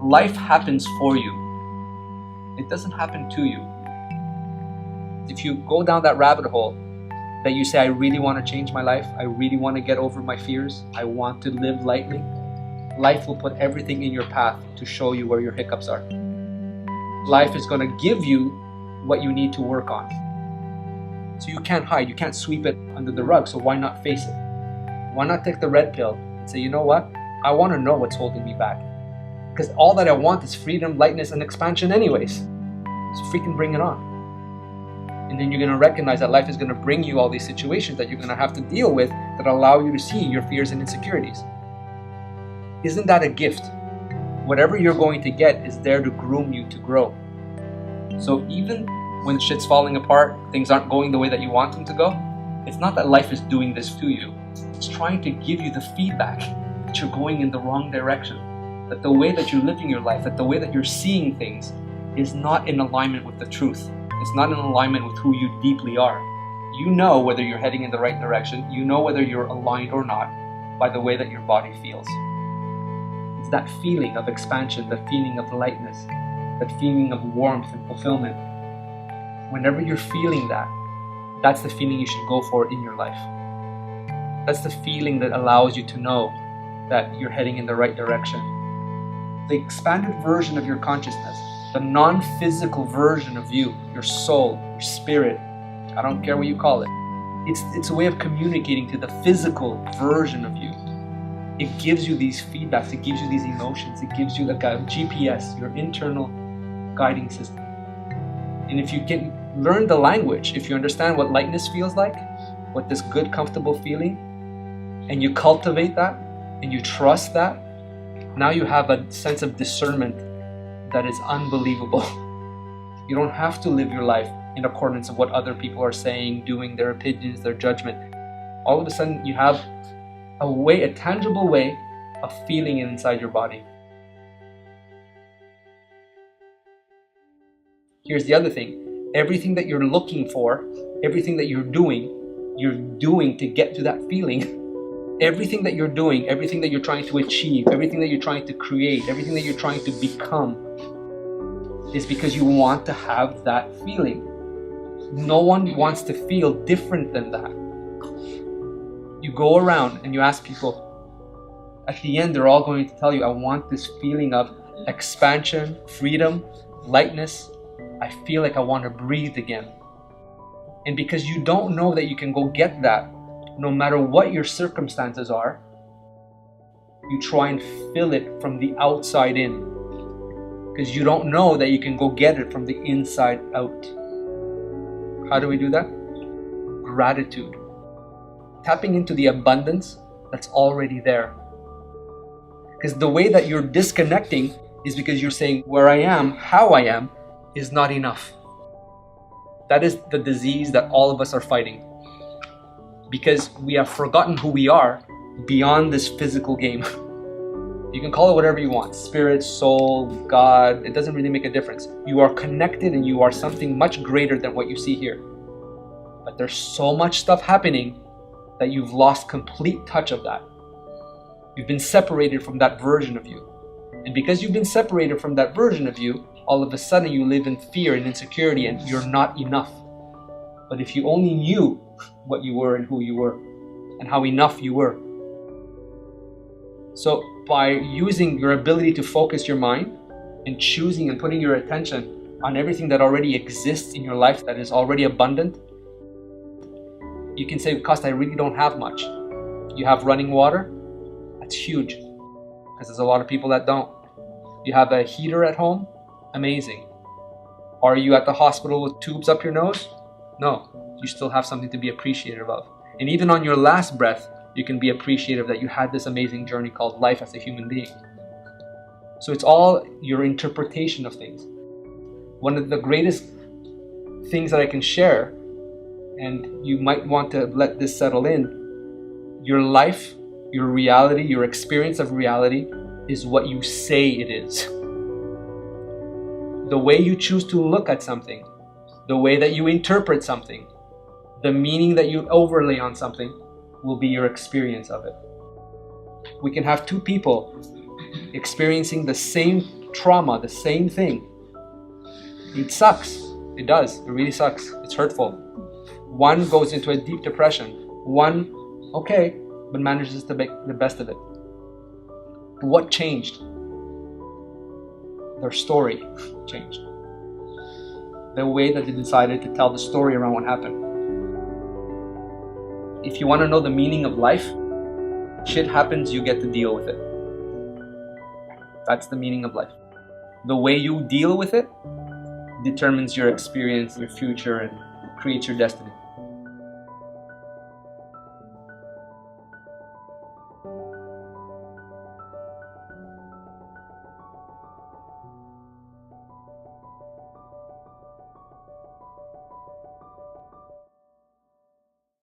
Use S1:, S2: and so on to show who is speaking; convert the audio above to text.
S1: Life happens for you. It doesn't happen to you. If you go down that rabbit hole that you say, I really want to change my life, I really want to get over my fears, I want to live lightly, life will put everything in your path to show you where your hiccups are. Life is going to give you what you need to work on. So you can't hide, you can't sweep it under the rug, so why not face it? Why not take the red pill and say, you know what? I want to know what's holding me back. Because all that I want is freedom, lightness, and expansion anyways. So freaking bring it on. And then you're going to recognize that life is going to bring you all these situations that you're going to have to deal with that allow you to see your fears and insecurities. Isn't that a gift? Whatever you're going to get is there to groom you to grow. So even when shit's falling apart, things aren't going the way that you want them to go, it's not that life is doing this to you. It's trying to give you the feedback that you're going in the wrong direction. That the way that you're living your life, that the way that you're seeing things is not in alignment with the truth. It's not in alignment with who you deeply are. You know whether you're heading in the right direction. You know whether you're aligned or not by the way that your body feels. It's that feeling of expansion, the feeling of lightness, that feeling of warmth and fulfillment. Whenever you're feeling that, that's the feeling you should go for in your life. That's the feeling that allows you to know that you're heading in the right direction. The expanded version of your consciousness, the non-physical version of you, your soul, your spirit, I don't care what you call it. It's a way of communicating to the physical version of you. It gives you these feedbacks, it gives you these emotions, it gives you like a GPS, your internal guiding system. And if you can learn the language, if you understand what lightness feels like, what this good, comfortable feeling, and you cultivate that, and you trust that, now you have a sense of discernment that is unbelievable. You don't have to live your life in accordance with what other people are saying, doing, their opinions, their judgment. All of a sudden you have a tangible way of feeling it inside your body. Here's the other thing. Everything that you're looking for, everything that you're doing to get to that feeling. Everything that you're doing, everything that you're trying to achieve, everything that you're trying to create, everything that you're trying to become is because you want to have that feeling. No one wants to feel different than that. You go around and you ask people, at the end they're all going to tell you, I want this feeling of expansion, freedom, lightness. I feel like I want to breathe again. And because you don't know that you can go get that, no matter what your circumstances are, you try and fill it from the outside in. Because you don't know that you can go get it from the inside out. How do we do that? Gratitude. Tapping into the abundance that's already there. Because the way that you're disconnecting is because you're saying, where I am, how I am, is not enough. That is the disease that all of us are fighting. Because we have forgotten who we are beyond this physical game. You can call it whatever you want. Spirit, soul, God, it doesn't really make a difference. You are connected and you are something much greater than what you see here. But there's so much stuff happening that you've lost complete touch of that. You've been separated from that version of you. And because you've been separated from that version of you, all of a sudden you live in fear and insecurity and you're not enough. But if you only knew what you were and who you were and how enough you were. So by using your ability to focus your mind and choosing and putting your attention on everything that already exists in your life that is already abundant, you can say, Costa, I really don't have much. You have running water? That's huge, because there's a lot of people that don't. You have a heater at home? Amazing. Are you at the hospital with tubes up your nose? No, you still have something to be appreciative of. And even on your last breath, you can be appreciative that you had this amazing journey called life as a human being. So it's all your interpretation of things. One of the greatest things that I can share, and you might want to let this settle in, your life, your reality, your experience of reality is what you say it is. The way you choose to look at something, the way that you interpret something, the meaning that you overlay on something will be your experience of it. We can have two people experiencing the same trauma, the same thing. It sucks. It does. It really sucks. It's hurtful. One goes into a deep depression. One, okay, but manages to make the best of it. What changed? Their story changed. The way that they decided to tell the story around what happened. If you want to know the meaning of life, shit happens, you get to deal with it. That's the meaning of life. The way you deal with it determines your experience, your future, and creates your destiny.